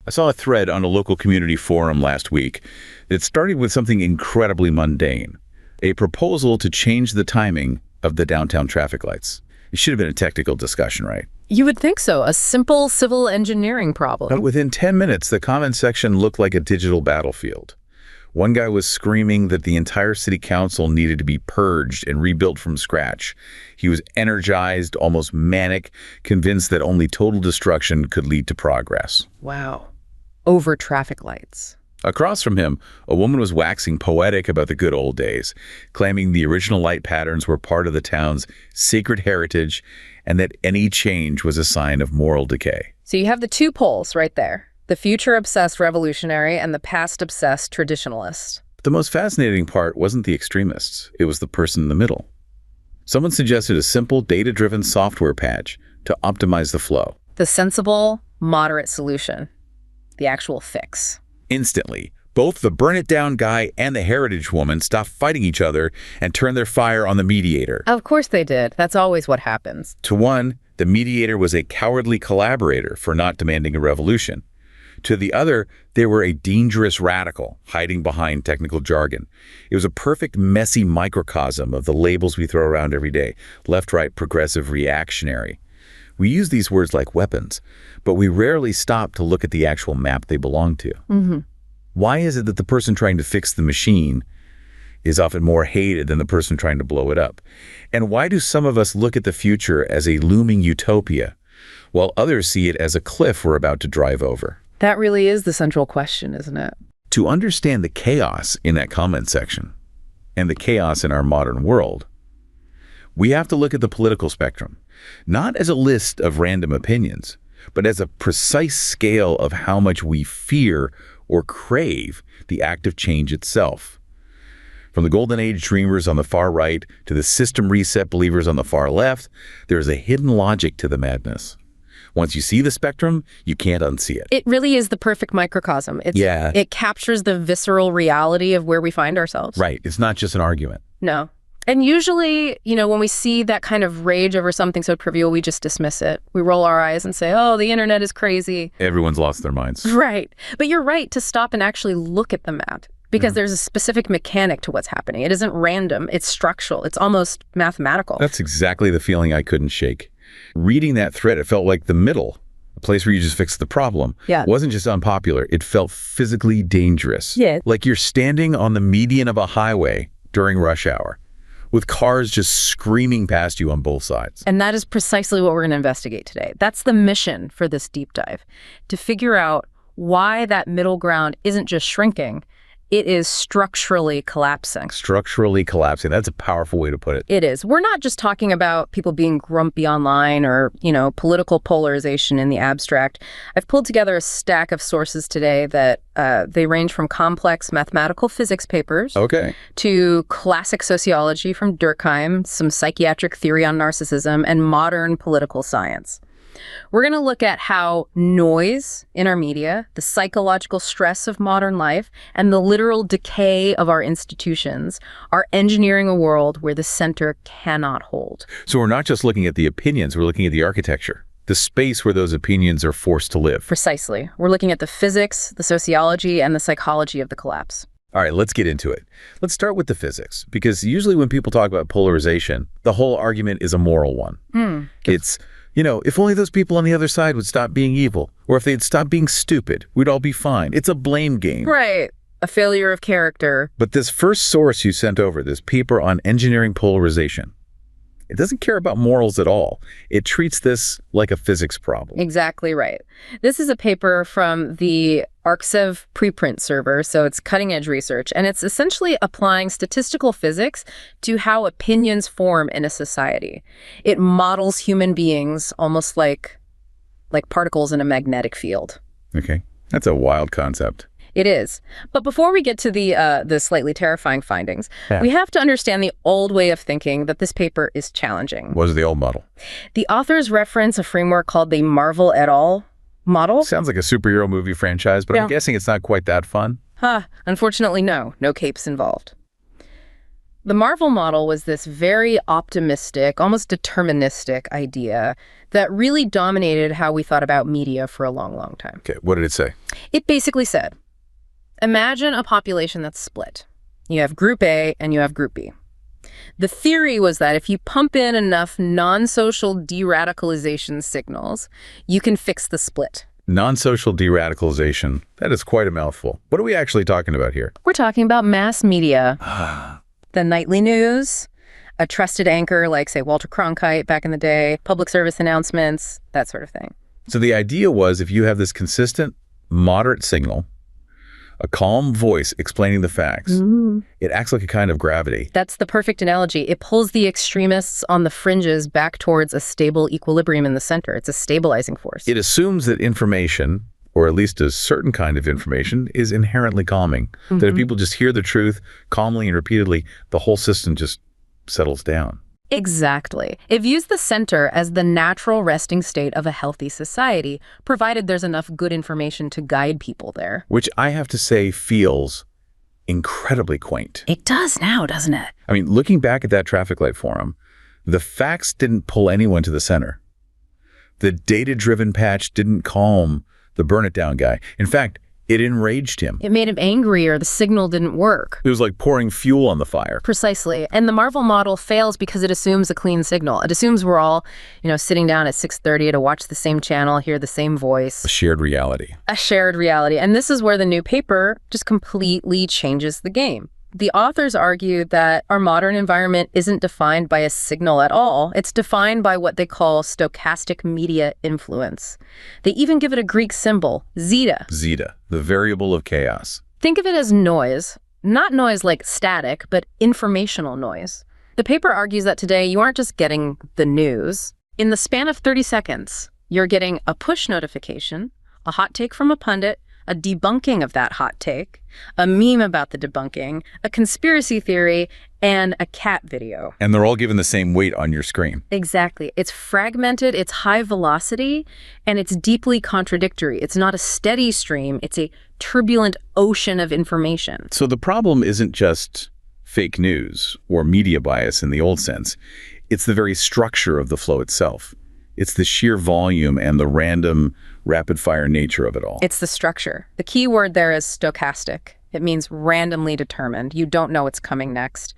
I saw a thread on a local community forum last week that started with something incredibly mundane, a proposal to change the timing of the downtown traffic lights. It should have been a technical discussion, right? You would think so. A simple civil engineering problem. But within 10 minutes, the comment section looked like a digital battlefield. One guy was screaming that the entire city council needed to be purged and rebuilt from scratch. He was energized, almost manic, convinced that only total destruction could lead to progress. Wow. Over traffic lights. Across from him, a woman was waxing poetic about the good old days, claiming the original light patterns were part of the town's sacred heritage and that any change was a sign of moral decay. So you have the two poles right there. The future-obsessed revolutionary and the past-obsessed traditionalist. But the most fascinating part wasn't the extremists. It was the person in the middle. Someone suggested a simple, data-driven software patch to optimize the flow. The sensible, moderate solution. The actual fix. Instantly, both the burn-it-down guy and the heritage woman stopped fighting each other and turned their fire on the mediator. Of course they did. That's always what happens. To one, the mediator was a cowardly collaborator for not demanding a revolution. To the other, they were a dangerous radical, hiding behind technical jargon. It was a perfect, messy microcosm of the labels we throw around every day: left, right, progressive, reactionary. We use these words like weapons, but we rarely stop to look at the actual map they belong to. Why is it that the person trying to fix the machine is often more hated than the person trying to blow it up? And why do some of us look at the future as a looming utopia, while others see it as a cliff we're about to drive over? That really is the central question, isn't it? To understand the chaos in that comment section, and the chaos in our modern world, we have to look at the political spectrum, not as a list of random opinions, but as a precise scale of how much we fear or crave the act of change itself. From the Golden Age dreamers on the far right to the system reset believers on the far left, there is a hidden logic to the madness. Once you see the spectrum, you can't unsee it. It really is the perfect microcosm. It captures the visceral reality of where we find ourselves. Right. It's not just an argument. No. And usually, when we see that kind of rage over something so trivial, we just dismiss it. We roll our eyes and say, oh, the internet is crazy. Everyone's lost their minds. Right. But you're right to stop and actually look at the map, because there's a specific mechanic to what's happening. It isn't random. It's structural. It's almost mathematical. That's exactly the feeling I couldn't shake. Reading that thread, it felt like the middle, a place where you just fix the problem. Yeah. It wasn't just unpopular. It felt physically dangerous. Yeah. Like you're standing on the median of a highway during rush hour, with cars just screaming past you on both sides. And that is precisely what we're going to investigate today. That's the mission for this deep dive, to figure out why that middle ground isn't just shrinking, it is structurally collapsing. Structurally collapsing. That's a powerful way to put it. It is. We're not just talking about people being grumpy online or, political polarization in the abstract. I've pulled together a stack of sources today that they range from complex mathematical physics papers to classic sociology from Durkheim, some psychiatric theory on narcissism, and modern political science. We're going to look at how noise in our media, the psychological stress of modern life, and the literal decay of our institutions are engineering a world where the center cannot hold. So we're not just looking at the opinions, we're looking at the architecture, the space where those opinions are forced to live. Precisely. We're looking at the physics, the sociology, and the psychology of the collapse. All right, let's get into it. Let's start with the physics, because usually when people talk about polarization, the whole argument is a moral one. It's, if only those people on the other side would stop being evil, or if they'd stop being stupid, we'd all be fine. It's a blame game. Right. A failure of character. But this first source you sent over, this paper on engineering polarization, it doesn't care about morals at all. It treats this like a physics problem. Exactly right. This is a paper from the ArcSev preprint server, so it's cutting-edge research, and it's essentially applying statistical physics to how opinions form in a society. It models human beings almost like particles in a magnetic field. Okay, that's a wild concept. It is. But before we get to the slightly terrifying findings, we have to understand the old way of thinking that this paper is challenging. What was the old model? The authors reference a framework called the Marvel et al. Model. Sounds like a superhero movie franchise, but I'm guessing it's not quite that fun. Unfortunately, no. No capes involved. The Marvel model was this very optimistic, almost deterministic idea that really dominated how we thought about media for a long, long time. Okay, what did it say? It basically said, imagine a population that's split. You have Group A and you have Group B. The theory was that if you pump in enough non-social de-radicalization signals, you can fix the split. Non-social de-radicalization. That is quite a mouthful. What are we actually talking about here? We're talking about mass media. The nightly news, a trusted anchor like, say, Walter Cronkite back in the day, public service announcements, that sort of thing. So the idea was if you have this consistent, moderate signal, a calm voice explaining the facts, it acts like a kind of gravity. That's the perfect analogy. It pulls the extremists on the fringes back towards a stable equilibrium in the center. It's a stabilizing force. It assumes that information, or at least a certain kind of information, is inherently calming. That if people just hear the truth calmly and repeatedly, the whole system just settles down. Exactly. It views the center as the natural resting state of a healthy society, provided there's enough good information to guide people there. Which I have to say feels incredibly quaint. It does now, doesn't it? I mean, looking back at that traffic light forum, the facts didn't pull anyone to the center. The data-driven patch didn't calm the burn-it-down guy. In fact, it enraged him. It made him angry, or the signal didn't work. It was like pouring fuel on the fire. Precisely. And the Marvel model fails because it assumes a clean signal. It assumes we're all, sitting down at 6:30 to watch the same channel, hear the same voice. A shared reality. A shared reality. And this is where the new paper just completely changes the game. The authors argue that our modern environment isn't defined by a signal at all. It's defined by what they call stochastic media influence. They even give it a Greek symbol, Zeta. Zeta, the variable of chaos. Think of it as noise. Not noise like static, but informational noise. The paper argues that today you aren't just getting the news. In the span of 30 seconds, you're getting a push notification, a hot take from a pundit, a debunking of that hot take, a meme about the debunking, a conspiracy theory, and a cat video. And they're all given the same weight on your screen. Exactly. It's fragmented, it's high velocity, and it's deeply contradictory. It's not a steady stream, it's a turbulent ocean of information. So the problem isn't just fake news or media bias in the old sense. It's the very structure of the flow itself. It's the sheer volume and the random, rapid-fire nature of it all. It's the structure. The key word there is stochastic. It means randomly determined. You don't know what's coming next.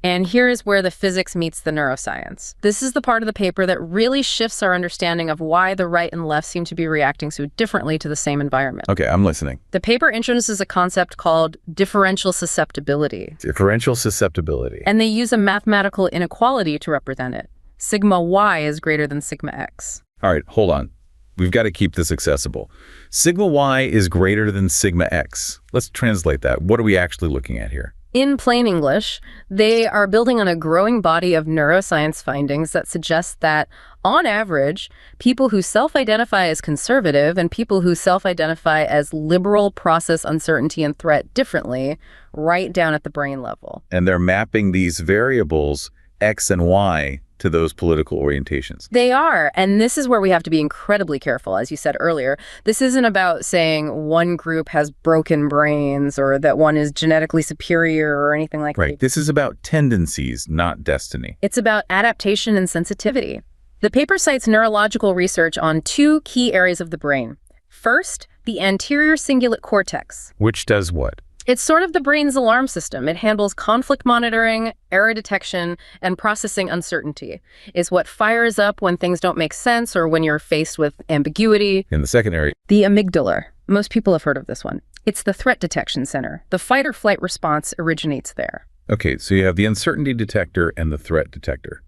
And here is where the physics meets the neuroscience. This is the part of the paper that really shifts our understanding of why the right and left seem to be reacting so differently to the same environment. Okay, I'm listening. The paper introduces a concept called differential susceptibility. Differential susceptibility. And they use a mathematical inequality to represent it. Sigma y is greater than sigma x. All right, hold on. We've got to keep this accessible. Sigma y is greater than sigma x. Let's translate that. What are we actually looking at here? In plain English, they are building on a growing body of neuroscience findings that suggest that, on average, people who self-identify as conservative and people who self-identify as liberal process uncertainty and threat differently, right down at the brain level. And they're mapping these variables, x and y, to those political orientations. They are, and this is where we have to be incredibly careful, as you said earlier. This isn't about saying one group has broken brains or that one is genetically superior or anything like that. Right. This is about tendencies, not destiny. It's about adaptation and sensitivity. The paper cites neurological research on two key areas of the brain. First, the anterior cingulate cortex. Which does what? It's sort of the brain's alarm system. It handles conflict monitoring, error detection, and processing uncertainty. It's what fires up when things don't make sense or when you're faced with ambiguity. In the second area. The amygdala. Most people have heard of this one. It's the threat detection center. The fight or flight response originates there. Okay, so you have the uncertainty detector and the threat detector.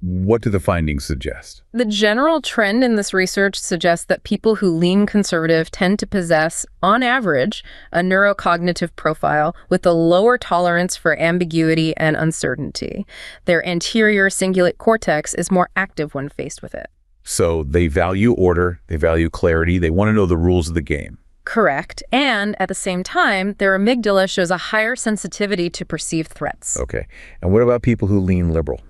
What do the findings suggest? The general trend in this research suggests that people who lean conservative tend to possess, on average, a neurocognitive profile with a lower tolerance for ambiguity and uncertainty. Their anterior cingulate cortex is more active when faced with it. So they value order, they value clarity, they want to know the rules of the game. Correct. And at the same time, their amygdala shows a higher sensitivity to perceived threats. Okay. And what about people who lean liberal?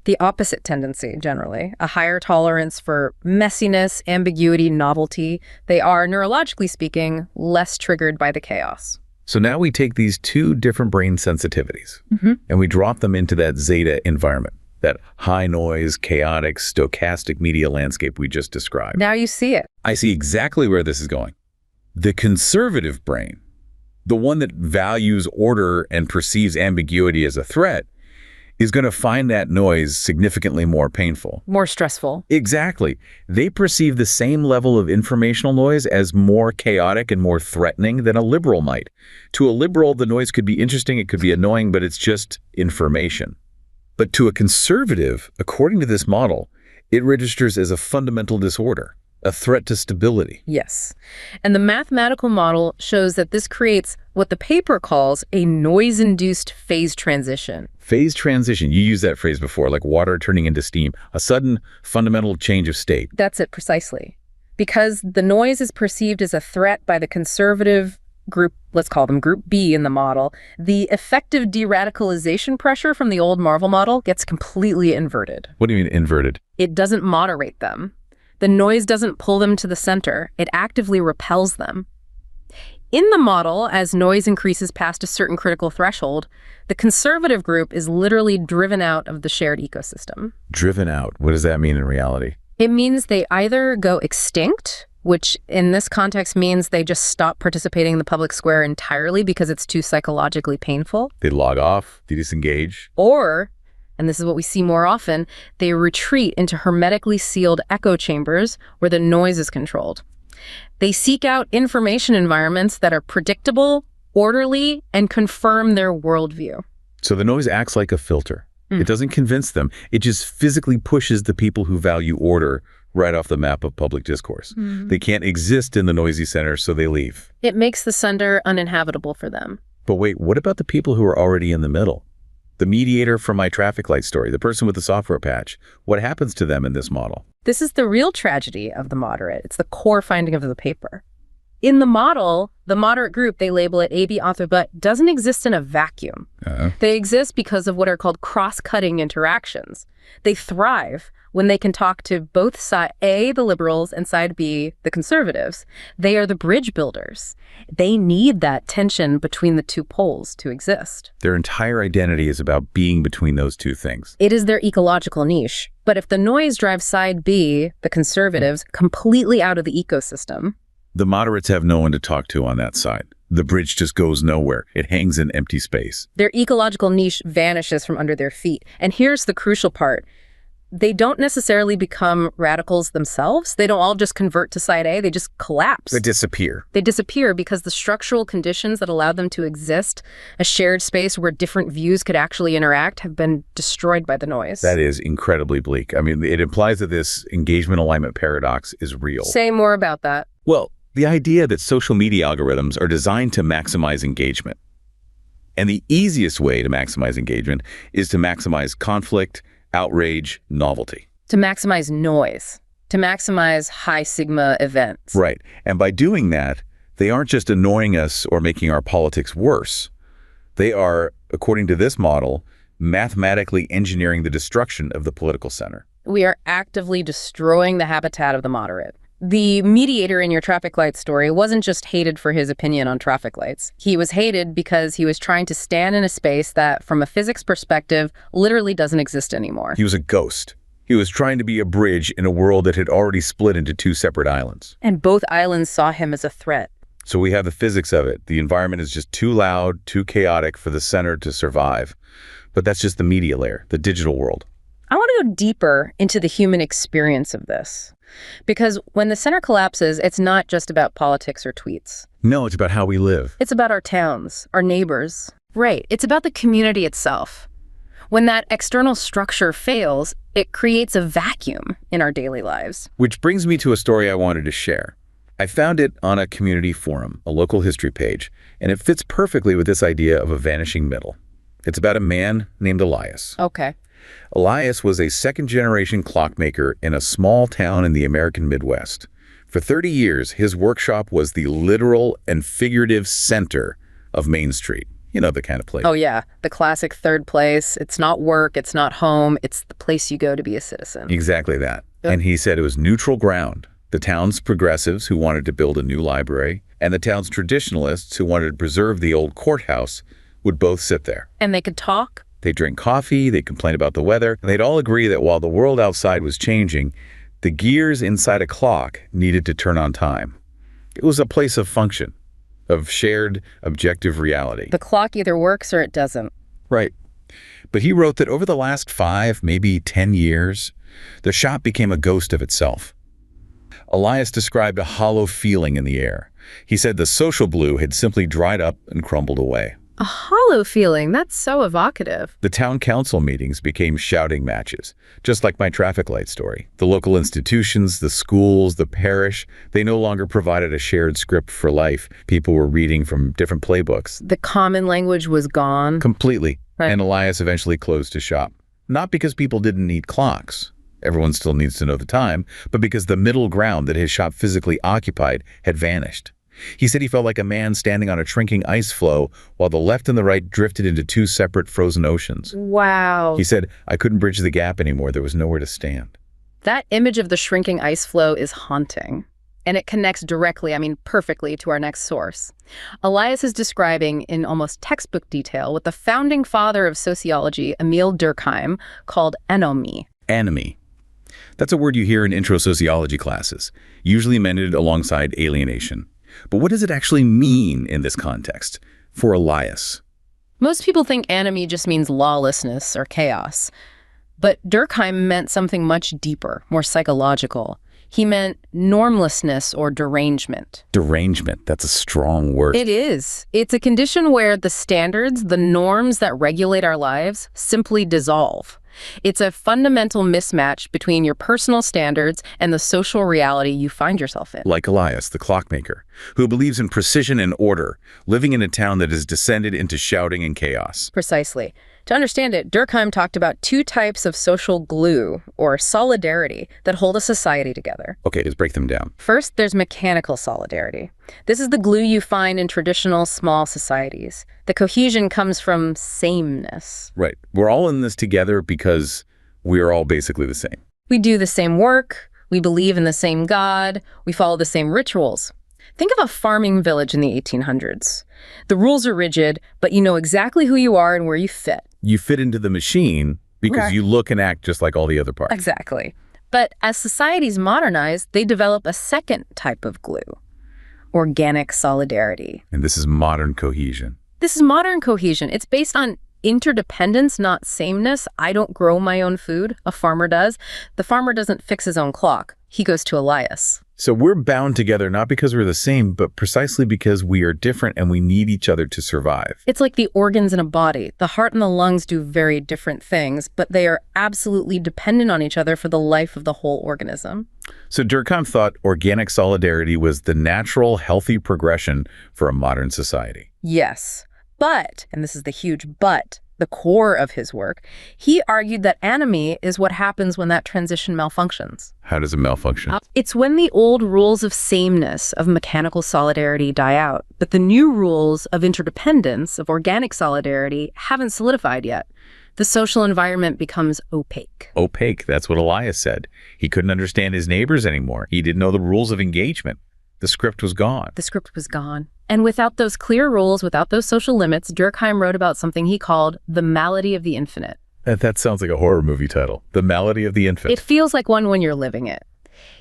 The opposite tendency, generally. A higher tolerance for messiness, ambiguity, novelty. They are, neurologically speaking, less triggered by the chaos. So now we take these two different brain sensitivities and we drop them into that Zeta environment, that high noise, chaotic, stochastic media landscape we just described. Now you see it. I see exactly where this is going. The conservative brain, the one that values order and perceives ambiguity as a threat, is going to find that noise significantly more painful. More stressful. Exactly. They perceive the same level of informational noise as more chaotic and more threatening than a liberal might. To a liberal, the noise could be interesting, it could be annoying, but it's just information. But to a conservative, according to this model, it registers as a fundamental disorder, a threat to stability. Yes. And the mathematical model shows that this creates what the paper calls a noise-induced phase transition. Phase transition, you used that phrase before, like water turning into steam, a sudden fundamental change of state. That's it precisely. Because the noise is perceived as a threat by the conservative group, let's call them group B in the model, the effective de-radicalization pressure from the old Marvel model gets completely inverted. What do you mean inverted? It doesn't moderate them. The noise doesn't pull them to the center. It actively repels them. In the model, as noise increases past a certain critical threshold, the conservative group is literally driven out of the shared ecosystem. Driven out. What does that mean in reality? It means they either go extinct, which in this context means they just stop participating in the public square entirely because it's too psychologically painful. They log off, they disengage. Or, and this is what we see more often, they retreat into hermetically sealed echo chambers where the noise is controlled. They seek out information environments that are predictable, orderly, and confirm their worldview. So the noise acts like a filter. It doesn't convince them. It just physically pushes the people who value order right off the map of public discourse. They can't exist in the noisy center, so they leave. It makes the center uninhabitable for them. But wait, what about the people who are already in the middle? The mediator from my traffic light story, the person with the software patch. What happens to them in this model? This is the real tragedy of the moderate. It's the core finding of the paper. In the model, the moderate group, they label it AB author, but doesn't exist in a vacuum. They exist because of what are called cross-cutting interactions. They thrive when they can talk to both side A, the liberals, and side B, the conservatives. They are the bridge builders. They need that tension between the two poles to exist. Their entire identity is about being between those two things. It is their ecological niche. But if the noise drives side B, the conservatives, completely out of the ecosystem, the moderates have no one to talk to on that side. The bridge just goes nowhere. It hangs in empty space. Their ecological niche vanishes from under their feet. And here's the crucial part. They don't necessarily become radicals themselves. They don't all just convert to side A. They just collapse. They disappear. They disappear because the structural conditions that allowed them to exist, a shared space where different views could actually interact, have been destroyed by the noise. That is incredibly bleak. I mean, it implies that this engagement alignment paradox is real. Say more about that. Well, the idea that social media algorithms are designed to maximize engagement. And the easiest way to maximize engagement is to maximize conflict, outrage, novelty. To maximize noise. To maximize high sigma events. Right. And by doing that, they aren't just annoying us or making our politics worse. They are, according to this model, mathematically engineering the destruction of the political center. We are actively destroying the habitat of the moderate. The mediator in your traffic light story wasn't just hated for his opinion on traffic lights. He was hated because he was trying to stand in a space that, from a physics perspective, literally doesn't exist anymore. He was a ghost. He was trying to be a bridge in a world that had already split into two separate islands. And both islands saw him as a threat. So we have the physics of it. The environment is just too loud, too chaotic for the center to survive. But that's just the media layer, the digital world. I want to go deeper into the human experience of this. Because when the center collapses, it's not just about politics or tweets. No, it's about how we live. It's about our towns, our neighbors. Right. It's about the community itself. When that external structure fails, it creates a vacuum in our daily lives. Which brings me to a story I wanted to share. I found it on a community forum, a local history page, and it fits perfectly with this idea of a vanishing middle. It's about a man named Elias. Okay. Elias was a second-generation clockmaker in a small town in the American Midwest. For 30 years, his workshop was the literal and figurative center of Main Street. You know, the kind of place. Oh, yeah. The classic third place. It's not work. It's not home. It's the place you go to be a citizen. Exactly that. Yep. And he said it was neutral ground. The town's progressives who wanted to build a new library, and the town's traditionalists who wanted to preserve the old courthouse would both sit there. And they could talk? They'd drink coffee, they'd complain about the weather, and they'd all agree that while the world outside was changing, the gears inside a clock needed to turn on time. It was a place of function, of shared objective reality. The clock either works or it doesn't. Right. But he wrote that over the last 5, maybe 10 years, the shop became a ghost of itself. Elias described a hollow feeling in the air. He said the social glue had simply dried up and crumbled away. A hollow feeling? That's so evocative. The town council meetings became shouting matches, just like my traffic light story. The local institutions, the schools, the parish, they no longer provided a shared script for life. People were reading from different playbooks. The common language was gone. Completely. Right. And Elias eventually closed his shop. Not because people didn't need clocks. Everyone still needs to know the time, but because the middle ground that his shop physically occupied had vanished. He said he felt like a man standing on a shrinking ice floe while the left and the right drifted into 2 separate frozen oceans. Wow. He said, I couldn't bridge the gap anymore. There was nowhere to stand. That image of the shrinking ice floe is haunting. And it connects directly, perfectly, to our next source. Elias is describing in almost textbook detail what the founding father of sociology, Emil Durkheim, called anomie. Anomie. That's a word you hear in intro sociology classes, usually amended alongside alienation. But what does it actually mean in this context for Elias? Most people think anomie just means lawlessness or chaos. But Durkheim meant something much deeper, more psychological. He meant normlessness or derangement. Derangement, that's a strong word. It is. It's a condition where the standards, the norms that regulate our lives, simply dissolve. It's a fundamental mismatch between your personal standards and the social reality you find yourself in. Like Elias, the clockmaker, who believes in precision and order, living in a town that has descended into shouting and chaos. Precisely. To understand it, Durkheim talked about 2 types of social glue, or solidarity, that hold a society together. Okay, let's break them down. First, there's mechanical solidarity. This is the glue you find in traditional small societies. The cohesion comes from sameness. Right. We're all in this together because we're all basically the same. We do the same work, we believe in the same God, we follow the same rituals. Think of a farming village in the 1800s. The rules are rigid, but you know exactly who you are and where you fit. You fit into the machine because Right. you look and act just like all the other parts. Exactly. But as societies modernize, they develop a second type of glue, organic solidarity. And this is modern cohesion. This is modern cohesion. It's based on interdependence, not sameness. I don't grow my own food. A farmer does. The farmer doesn't fix his own clock. He goes to Elias. So we're bound together not because we're the same, but precisely because we are different and we need each other to survive. It's like the organs in a body. The heart and the lungs do very different things, but they are absolutely dependent on each other for the life of the whole organism. So Durkheim thought organic solidarity was the natural, healthy progression for a modern society. Yes. But, and this is the huge but, the core of his work, he argued that anomie is what happens when that transition malfunctions. How does it malfunction? It's when the old rules of sameness, of mechanical solidarity die out, but the new rules of interdependence, of organic solidarity, haven't solidified yet. The social environment becomes opaque. Opaque, that's what Elias said. He couldn't understand his neighbors anymore. He didn't know the rules of engagement. The script was gone. The script was gone. And without those clear rules, without those social limits, Durkheim wrote about something he called the malady of the infinite. That sounds like a horror movie title. The Malady of the Infant. It feels like one when you're living it.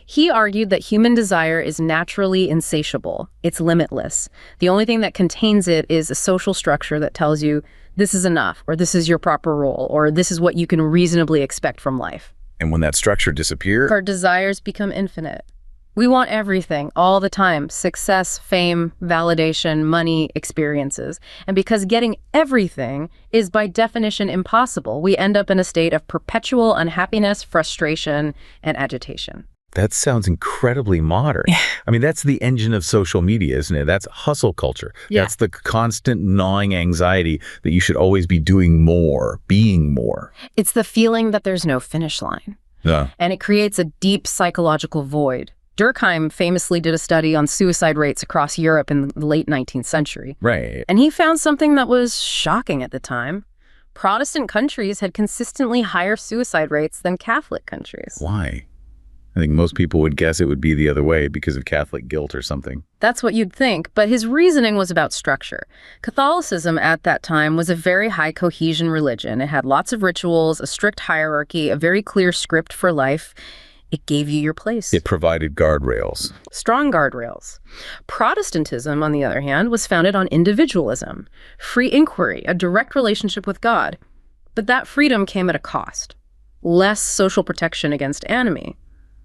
He argued that human desire is naturally insatiable. It's limitless. The only thing that contains it is a social structure that tells you this is enough, or this is your proper role, or this is what you can reasonably expect from life. And when that structure disappears, Our desires become infinite. We want everything, all the time. Success, fame, validation, money, experiences. And because getting everything is by definition impossible, we end up in a state of perpetual unhappiness, frustration, and agitation. that sounds incredibly modern. I mean, that's the engine of social media, isn't it? That's hustle culture. Yeah. That's the constant gnawing anxiety that you should always be doing more, being more. It's the feeling that there's no finish line. Yeah. And it creates a deep psychological void. Durkheim famously did a study on suicide rates across Europe in the late 19th century. Right. And he found something that was shocking at the time. Protestant countries had consistently higher suicide rates than Catholic countries. Why? I think most people would guess it would be the other way because of Catholic guilt or something. That's what you'd think, but his reasoning was about structure. Catholicism at that time was a very high cohesion religion. It had lots of rituals, a strict hierarchy, a very clear script for life. It gave you your place. It provided guardrails. Strong guardrails. Protestantism, on the other hand, was founded on individualism, free inquiry, a direct relationship with God. But that freedom came at a cost. Less social protection against anomie.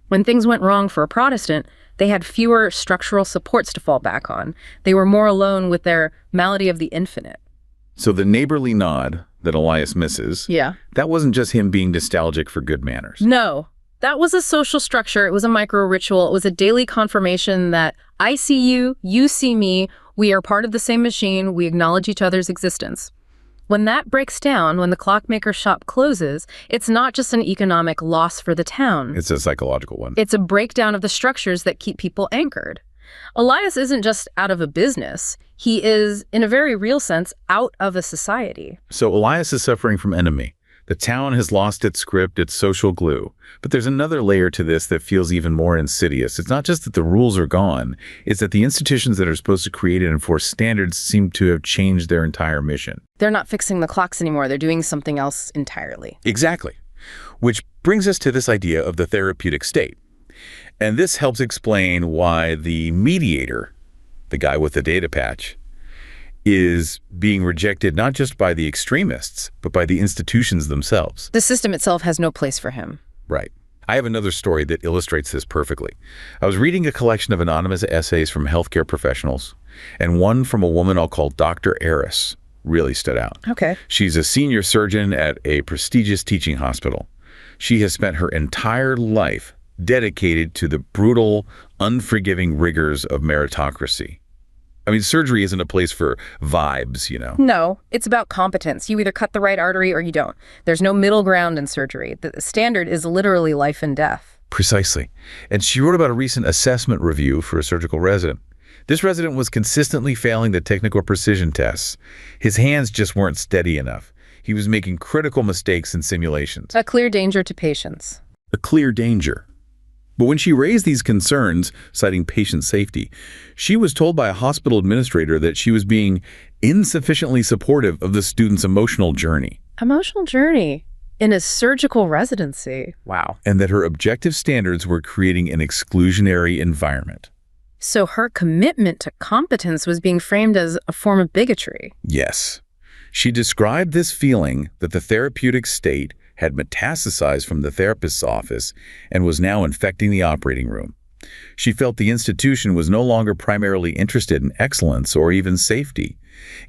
When things went wrong for a Protestant, they had fewer structural supports to fall back on. They were more alone with their malady of the infinite. So the neighborly nod that Elias misses, that wasn't just him being nostalgic for good manners. No, that was a social structure. It was a micro-ritual. It was a daily confirmation that I see you see me, we are part of the same machine, we acknowledge each other's existence. When that breaks down, when the clockmaker's shop closes, it's not just an economic loss for the town. It's a psychological one. It's a breakdown of the structures that keep people anchored. Elias isn't just out of a business. He is, in a very real sense, out of a society. So Elias is suffering from anomie. The town has lost its script, its social glue. But there's another layer to this that feels even more insidious. It's not just that the rules are gone. It's that the institutions that are supposed to create and enforce standards seem to have changed their entire mission. They're not fixing the clocks anymore. They're doing something else entirely. Exactly. Which brings us to this idea of the therapeutic state. And this helps explain why the mediator, the guy with the data patch, is being rejected not just by the extremists, but by the institutions themselves. The system itself has no place for him. Right. I have another story that illustrates this perfectly. I was reading a collection of anonymous essays from healthcare professionals, and one from a woman I'll call Dr. Eris really stood out. Okay. She's a senior surgeon at a prestigious teaching hospital. She has spent her entire life dedicated to the brutal, unforgiving rigors of meritocracy. I mean, surgery isn't a place for vibes, you know. No, it's about competence. You either cut the right artery or you don't. There's no middle ground in surgery. The standard is literally life and death. Precisely. And she wrote about a recent assessment review for a surgical resident. This resident was consistently failing the technical precision tests. His hands just weren't steady enough. He was making critical mistakes in simulations. A clear danger to patients. A clear danger. But when she raised these concerns, citing patient safety, she was told by a hospital administrator that she was being insufficiently supportive of the student's emotional journey. Emotional journey in a surgical residency. Wow. And that her objective standards were creating an exclusionary environment. So her commitment to competence was being framed as a form of bigotry. Yes. She described this feeling that the therapeutic state had metastasized from the therapist's office and was now infecting the operating room. She felt the institution was no longer primarily interested in excellence or even safety.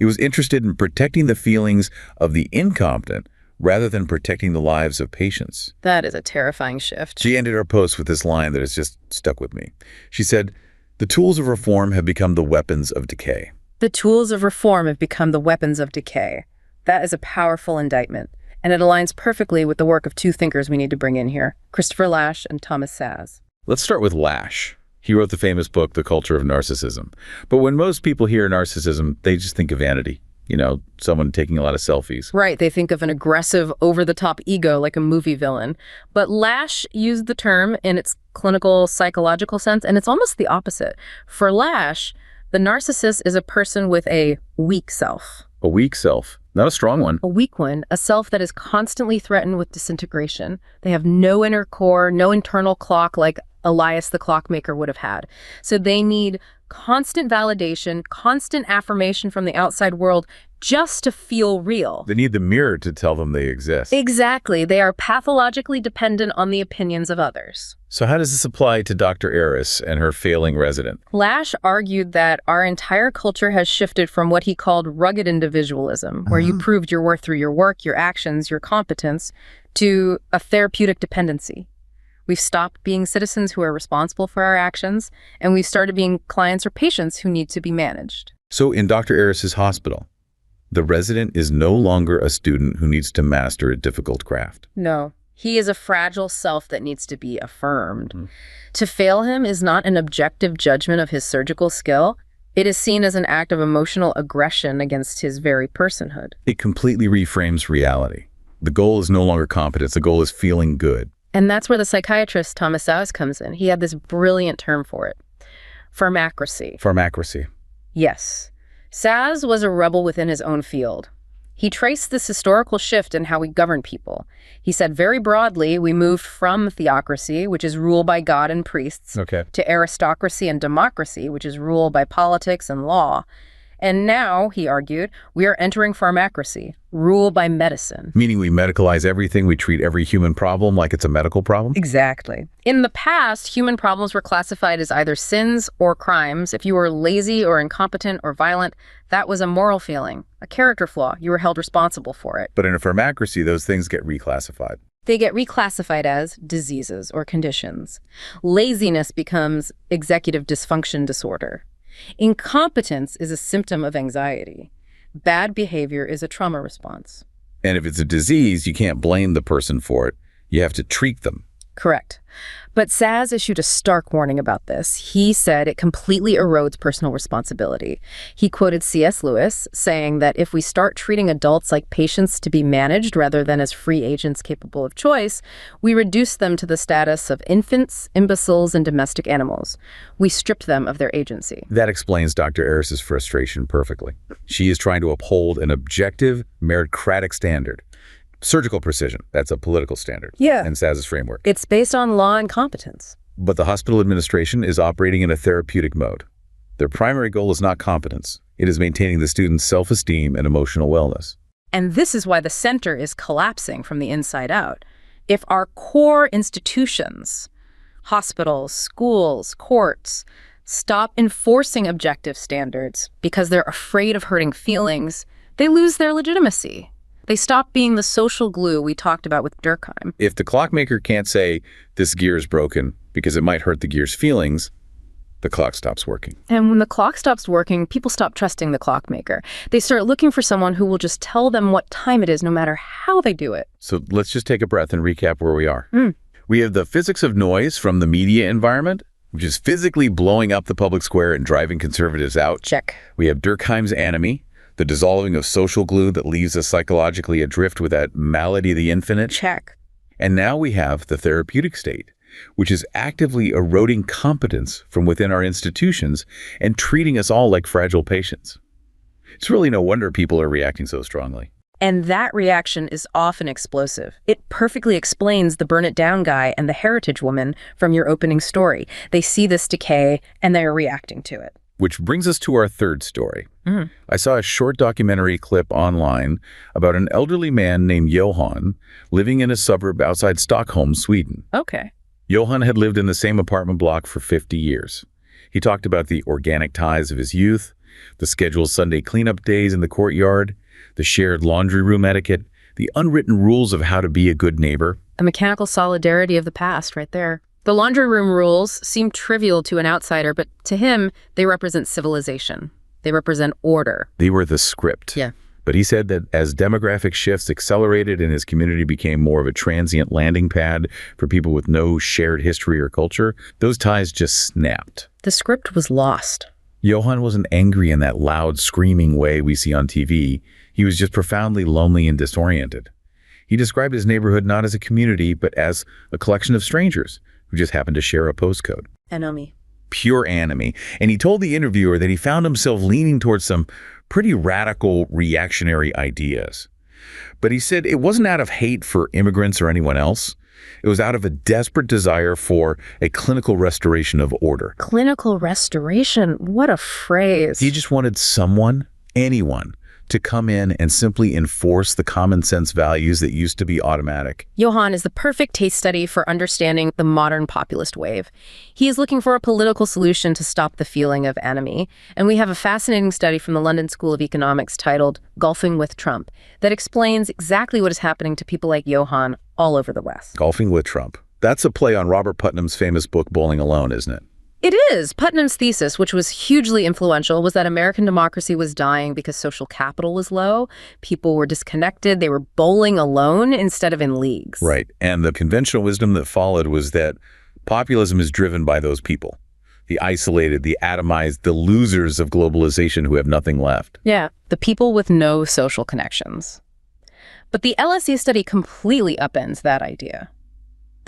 It was interested in protecting the feelings of the incompetent rather than protecting the lives of patients. That is a terrifying shift. She ended her post with this line that has just stuck with me. She said, "The tools of reform have become the weapons of decay." The tools of reform have become the weapons of decay. That is a powerful indictment. And it aligns perfectly with the work of two thinkers we need to bring in here, Christopher Lasch and Thomas Szasz. Let's start with Lasch. He wrote the famous book, The Culture of Narcissism. But when most people hear narcissism, they just think of vanity. You know, someone taking a lot of selfies. Right, they think of an aggressive, over-the-top ego like a movie villain. But Lasch used the term in its clinical psychological sense, and it's almost the opposite. For Lasch, the narcissist is a person with a weak self. A weak self. Not a strong one. A weak one, a self that is constantly threatened with disintegration. They have no inner core, no internal clock like Elias the clockmaker would have had. So they need constant validation, constant affirmation from the outside world just to feel real. They need the mirror to tell them they exist. Exactly. They are pathologically dependent on the opinions of others. So how does this apply to Dr. Eris and her failing resident? Lasch argued that our entire culture has shifted from what he called rugged individualism, where you proved your worth through your work, your actions, your competence, to a therapeutic dependency. We've stopped being citizens who are responsible for our actions, and we've started being clients or patients who need to be managed. So in Dr. Eris's hospital, the resident is no longer a student who needs to master a difficult craft. No. He is a fragile self that needs to be affirmed. To fail him is not an objective judgment of his surgical skill. It is seen as an act of emotional aggression against his very personhood. It completely reframes reality. The goal is no longer competence. The goal is feeling good. And that's where the psychiatrist Thomas Szasz comes in. He had this brilliant term for it. Pharmacracy. Pharmacracy. Yes. Szasz was a rebel within his own field. He traced this historical shift in how we govern people. He said very broadly, we moved from theocracy, which is rule by God and priests, to aristocracy and democracy, which is rule by politics and law. And now, he argued, we are entering pharmacracy, rule by medicine. Meaning we medicalize everything, we treat every human problem like it's a medical problem? Exactly. In the past, human problems were classified as either sins or crimes. If you were lazy or incompetent or violent, that was a moral failing, a character flaw. You were held responsible for it. But in a pharmacracy, those things get reclassified. They get reclassified as diseases or conditions. Laziness becomes executive dysfunction disorder. Incompetence is a symptom of anxiety. Bad behavior is a trauma response. And if it's a disease, you can't blame the person for it. You have to treat them. Correct. But Szasz issued a stark warning about this. He said it completely erodes personal responsibility. He quoted C.S. Lewis, saying that if we start treating adults like patients to be managed rather than as free agents capable of choice, we reduce them to the status of infants, imbeciles, and domestic animals. We stripped them of their agency. That explains Dr. Aris's frustration perfectly. She is trying to uphold an objective, meritocratic standard. Surgical precision, that's a political standard. Yeah. In Szasz's framework. It's based on law and competence. But the hospital administration is operating in a therapeutic mode. Their primary goal is not competence. It is maintaining the student's self-esteem and emotional wellness. And this is why the center is collapsing from the inside out. If our core institutions, hospitals, schools, courts, stop enforcing objective standards because they're afraid of hurting feelings, they lose their legitimacy. They stop being the social glue we talked about with Durkheim. If the clockmaker can't say, this gear is broken because it might hurt the gear's feelings, the clock stops working. And when the clock stops working, people stop trusting the clockmaker. They start looking for someone who will just tell them what time it is, no matter how they do it. So let's just take a breath and recap where we are. We have the physics of noise from the media environment, which is physically blowing up the public square and driving conservatives out. Check. We have Durkheim's anomie, the dissolving of social glue that leaves us psychologically adrift with that malady of the infinite. Check. And now we have the therapeutic state, which is actively eroding competence from within our institutions and treating us all like fragile patients. It's really no wonder people are reacting so strongly. And that reaction is often explosive. It perfectly explains the burn it down guy and the heritage woman from your opening story. They see this decay and they are reacting to it. Which brings us to our third story. I saw a short documentary clip online about an elderly man named Johan living in a suburb outside Stockholm, Sweden. Okay. Johan had lived in the same apartment block for 50 years. He talked about the organic ties of his youth, the scheduled Sunday cleanup days in the courtyard, the shared laundry room etiquette, the unwritten rules of how to be a good neighbor. A mechanical solidarity of the past right there. The laundry room rules seem trivial to an outsider, but to him, they represent civilization. They represent order. They were the script. Yeah. But he said that as demographic shifts accelerated and his community became more of a transient landing pad for people with no shared history or culture, those ties just snapped. The script was lost. Johan wasn't angry in that loud, screaming way we see on TV. He was just profoundly lonely and disoriented. He described his neighborhood not as a community, but as a collection of strangers who just happened to share a postcode. Anomie. Pure anomie. And he told the interviewer that he found himself leaning towards some pretty radical reactionary ideas. But he said it wasn't out of hate for immigrants or anyone else. It was out of a desperate desire for a clinical restoration of order. Clinical restoration? What a phrase. He just wanted someone, anyone, to come in and simply enforce the common sense values that used to be automatic. Johan is the perfect case study for understanding the modern populist wave. He is looking for a political solution to stop the feeling of anomie, and we have a fascinating study from the London School of Economics titled Golfing with Trump that explains exactly what is happening to people like Johan all over the West. Golfing with Trump. That's a play on Robert Putnam's famous book, Bowling Alone, isn't it? It is. Putnam's thesis, which was hugely influential, was that American democracy was dying because social capital was low. People were disconnected. They were bowling alone instead of in leagues. Right. And the conventional wisdom that followed was that populism is driven by those people, the isolated, the atomized, the losers of globalization who have nothing left. Yeah, the people with no social connections. But the LSE study completely upends that idea.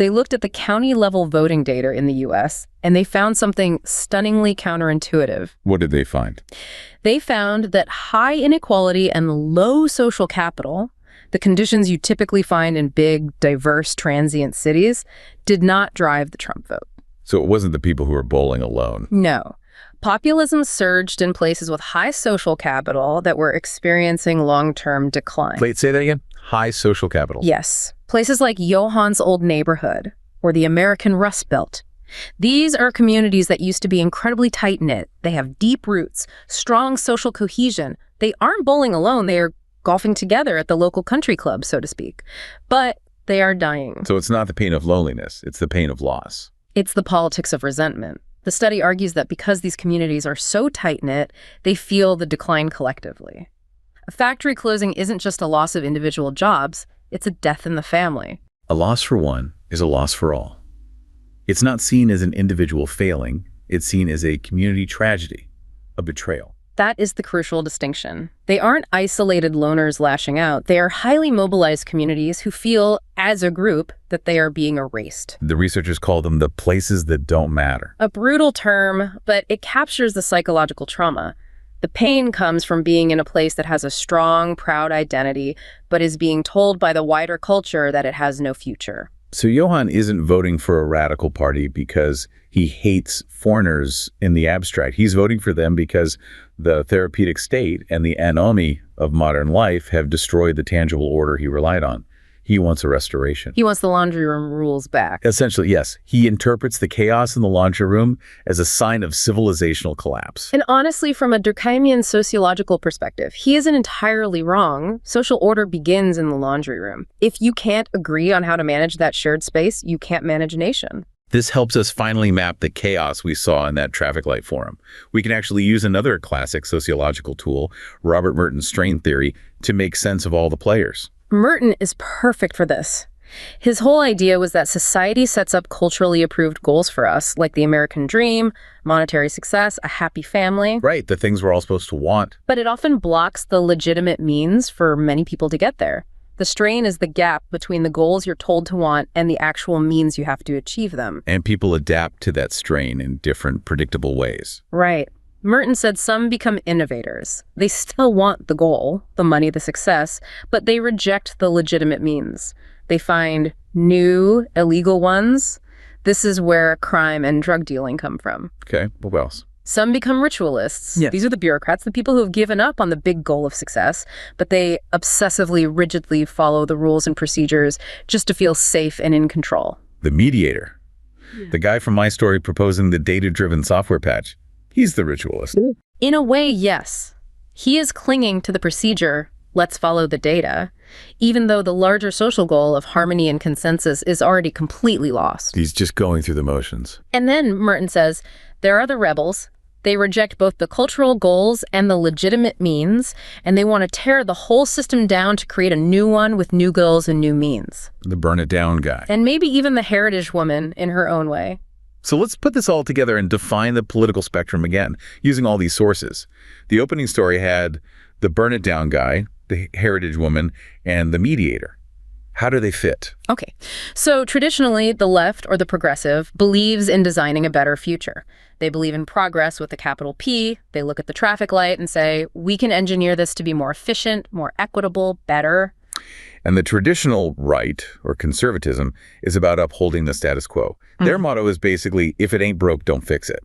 They looked at the county-level voting data in the U.S., and they found something stunningly counterintuitive. What did they find? They found that high inequality and low social capital, the conditions you typically find in big, diverse, transient cities, did not drive the Trump vote. So it wasn't the people who were bowling alone. No. Populism surged in places with high social capital that were experiencing long-term decline. Wait, say that again? High social capital. Yes. Places like Johann's old neighborhood or the American Rust Belt. These are communities that used to be incredibly tight-knit. They have deep roots, strong social cohesion. They aren't bowling alone. They are golfing together at the local country club, so to speak. But they are dying. So it's not the pain of loneliness. It's the pain of loss. It's the politics of resentment. The study argues that because these communities are so tight-knit, they feel the decline collectively. A factory closing isn't just a loss of individual jobs, it's a death in the family. A loss for one is a loss for all. It's not seen as an individual failing, it's seen as a community tragedy, a betrayal. That is the crucial distinction. They aren't isolated loners lashing out. They are highly mobilized communities who feel, as a group, that they are being erased. The researchers call them the places that don't matter. A brutal term, but it captures the psychological trauma. The pain comes from being in a place that has a strong, proud identity, but is being told by the wider culture that it has no future. So Johann isn't voting for a radical party because he hates foreigners in the abstract. He's voting for them because the therapeutic state and the anomie of modern life have destroyed the tangible order he relied on. He wants a restoration. He wants the laundry room rules back. Essentially, yes. He interprets the chaos in the laundry room as a sign of civilizational collapse. And honestly, from a Durkheimian sociological perspective, he isn't entirely wrong. Social order begins in the laundry room. If you can't agree on how to manage that shared space, you can't manage a nation. This helps us finally map the chaos we saw in that traffic light forum. We can actually use another classic sociological tool, Robert Merton's strain theory, to make sense of all the players. Merton is perfect for this. His whole idea was that society sets up culturally approved goals for us, like the American dream, monetary success, a happy family. Right, the things we're all supposed to want. But it often blocks the legitimate means for many people to get there. The strain is the gap between the goals you're told to want and the actual means you have to achieve them. And people adapt to that strain in different, predictable ways. Right. Merton said some become innovators. They still want the goal, the money, the success, but they reject the legitimate means. They find new, illegal ones. This is where crime and drug dealing come from. Okay, what else? Some become ritualists. Yeah. These are the bureaucrats, the people who have given up on the big goal of success, but they obsessively, rigidly follow the rules and procedures just to feel safe and in control. The mediator. The guy from my story proposing the data-driven software patch. He's the ritualist. In a way, yes. He is clinging to the procedure, let's follow the data, even though the larger social goal of harmony and consensus is already completely lost. He's just going through the motions. And then, Merton says, there are the rebels. They reject both the cultural goals and the legitimate means, and they want to tear the whole system down to create a new one with new goals and new means. The burn it down guy. And maybe even the heritage woman in her own way. So let's put this all together and define the political spectrum again, using all these sources. The opening story had the burn it down guy, the heritage woman, and the mediator. How do they fit? Okay, so traditionally, the left or the progressive believes in designing a better future. They believe in progress with a capital P. They look at the traffic light and say, we can engineer this to be more efficient, more equitable, better. And the traditional right, or conservatism, is about upholding the status quo. Their motto is basically, if it ain't broke, don't fix it.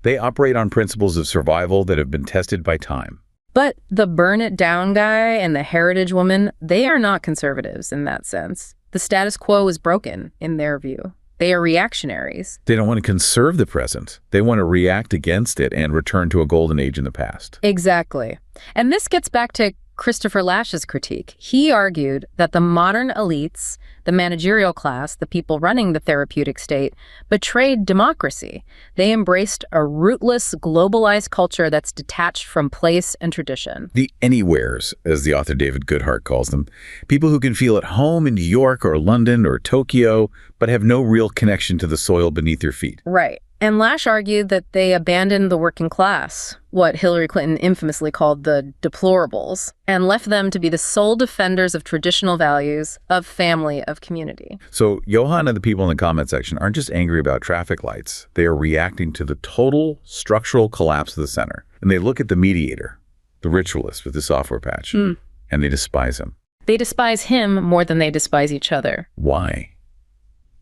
They operate on principles of survival that have been tested by time. But the burn it down guy and the heritage woman, they are not conservatives in that sense. The status quo is broken, in their view. They are reactionaries. They don't want to conserve the present. They want to react against it and return to a golden age in the past. Exactly. And this gets back to Christopher Lasch's critique. He argued that the modern elites, the managerial class, the people running the therapeutic state, betrayed democracy. They embraced a rootless, globalized culture that's detached from place and tradition. The anywheres, as the author David Goodhart calls them. People who can feel at home in New York or London or Tokyo, but have no real connection to the soil beneath their feet. Right. And Lash argued that they abandoned the working class, what Hillary Clinton infamously called the deplorables, and left them to be the sole defenders of traditional values, of family, of community. So Johan and the people in the comment section aren't just angry about traffic lights. They are reacting to the total structural collapse of the center. And they look at the mediator, the ritualist with the software patch, and they despise him. They despise him more than they despise each other. Why?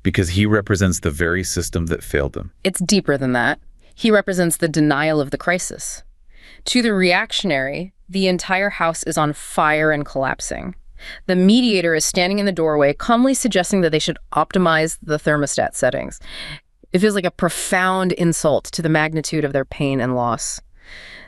Because he represents the very system that failed them. It's deeper than that. He represents the denial of the crisis. To the reactionary, the entire house is on fire and collapsing. The mediator is standing in the doorway, calmly suggesting that they should optimize the thermostat settings. It feels like a profound insult to the magnitude of their pain and loss.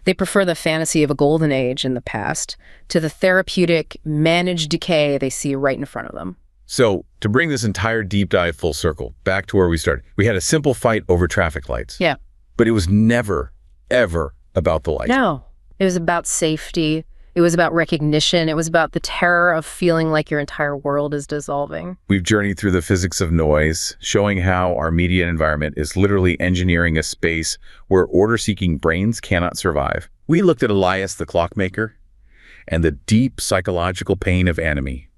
They prefer the fantasy of a golden age in the past to the therapeutic, managed decay they see right in front of them. So, to bring this entire deep dive full circle, back to where we started, we had a simple fight over traffic lights. Yeah. But it was never, ever about the lights. No. It was about safety. It was about recognition. It was about the terror of feeling like your entire world is dissolving. We've journeyed through the physics of noise, showing how our media environment is literally engineering a space where order-seeking brains cannot survive. We looked at Elias the clockmaker and the deep psychological pain of anomie,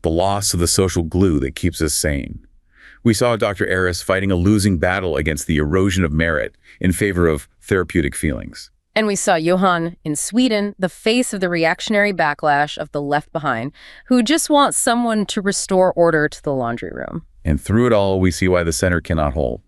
the loss of the social glue that keeps us sane. We saw Dr. Aris fighting a losing battle against the erosion of merit in favor of therapeutic feelings. And we saw Johan in Sweden, the face of the reactionary backlash of the left behind, who just wants someone to restore order to the laundry room. And through it all, we see why the center cannot hold.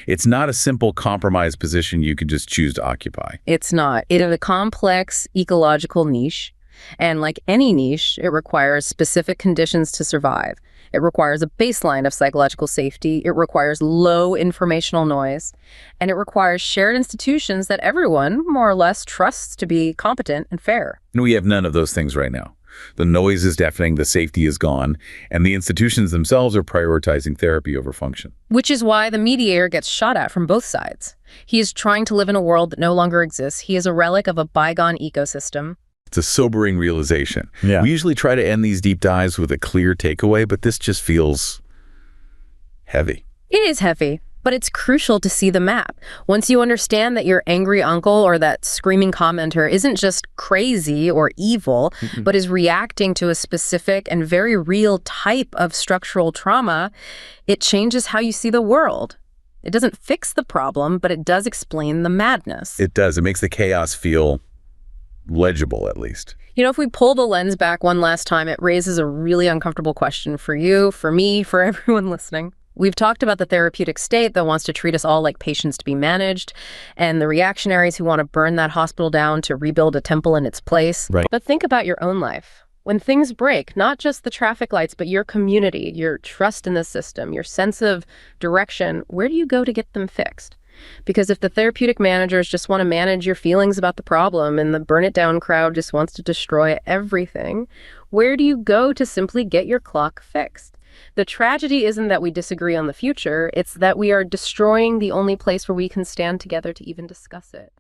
It's not a simple compromise position you can just choose to occupy. It's not. It is a complex ecological niche. And like any niche, it requires specific conditions to survive. It requires a baseline of psychological safety. It requires low informational noise. And it requires shared institutions that everyone, more or less, trusts to be competent and fair. And we have none of those things right now. The noise is deafening, the safety is gone, and the institutions themselves are prioritizing therapy over function. Which is why the mediator gets shot at from both sides. He is trying to live in a world that no longer exists. He is a relic of a bygone ecosystem. It's a sobering realization. Yeah. We usually try to end these deep dives with a clear takeaway, but this just feels heavy. It is heavy, but it's crucial to see the map. Once you understand that your angry uncle or that screaming commenter isn't just crazy or evil, but is reacting to a specific and very real type of structural trauma, it changes how you see the world. It doesn't fix the problem, but it does explain the madness. It does. It makes the chaos feel legible, at least. You know, if we pull the lens back one last time, it raises a really uncomfortable question for you, for me, for everyone listening. We've talked about the therapeutic state that wants to treat us all like patients to be managed, and the reactionaries who want to burn that hospital down to rebuild a temple in its place. Right. But think about your own life. When things break, not just the traffic lights, but your community, your trust in the system, your sense of direction, where do you go to get them fixed? Because if the therapeutic managers just want to manage your feelings about the problem and the burn it down crowd just wants to destroy everything, where do you go to simply get your clock fixed? The tragedy isn't that we disagree on the future, it's that we are destroying the only place where we can stand together to even discuss it.